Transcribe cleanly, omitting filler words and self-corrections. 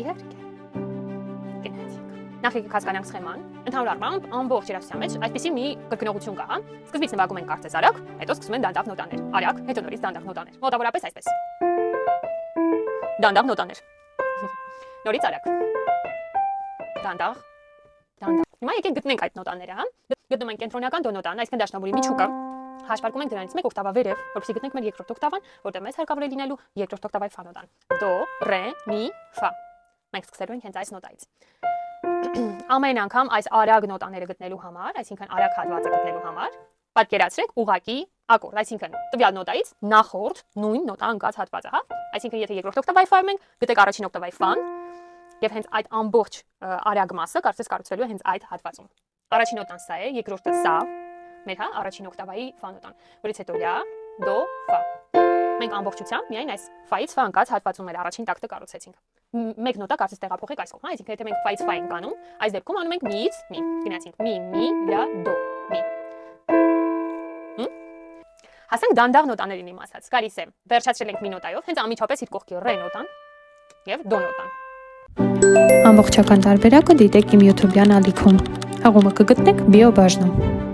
Իհարկե։ Գնացինք։ Նախ եկեք հասկանանք սխեման։ Ընդհանուր առմամբ ամբողջ երաժշտության մեջ այսպեսի մի կրկնողություն կա, հա։ Սկզբից նվագում ենք կարծես արագ, հետո սկսում են դանդաղ նոտաներ։ Արագ, հետո նորից դանդաղ նոտաներ։ Մոտավորապես այսպես։ Դանդաղ նոտաներ։ Նորից արագ։ Դանդաղ, դանդաղ։ Հիմա եկեք գտնենք այդ նոտաները, հա։ Գտնում ենք կենտրոնական դո նոտան, այսինքն դաշնամուրի միջուկը։ Հաշվարկում ենք դրանից մեկ օկտավա վերև, որպեսզի գտնենք մեր երկրորդ օկտավան, որտեղ մեզ հարկավոր է լինելու երկրորդ օկտավայի ֆա նոտան։ Դո, ռե, մի, ֆա։ Մենք սկսելու ենք հենց այս նոտայից։ Ամեն անգամ այս արագ նոտաները գտնելու համար, այսինքն արագ հատվածը գտնելու համար, պատկերացրեք ուղղակի ակորդ, այսինքն տվյալ նոտայից նախորդ նույն նոտա ընկած հատվածը, հա։ Այսինքն եթե երկրորդ օկտավայի ֆայում ենք, գտեք առաջին օկտավայի ֆան, եւ հենց այդ ամբողջ արագ մասը կարծես կառուցվելու է հենց այդ հատվածում։ Առաջին նոտան սա է, երկրորդը սա, մեր հա առաջին օկտավայի ֆա նոտան, որից հետո ля, դո, ֆա։ Մենք ամբողջությամբ միայն այս ֆայից ֆա ընկած հատվածում մեր առաջին տակտը կառուցեցինք։ Մեկ նոտա կարծես տեղափոխեք այս կողմ, հա, այսինքն եթե մենք ֆայից ֆա ենք անում, այս դեպքում անում ենք միից մի, գնացինք մի, ля, դո, մի։ Հասանք դանդաղ նոտաներին իմացած, գալիս է, վերջացրել ենք մի նոտայով, հենց անմիջապես իր կողքի ռե նոտան եւ դո նոտան։ Ամբողջական տարբերակը դիտեք իմ YouTube-յան ալիքում։ Հաղումը կգտնեք բիոբաժնում։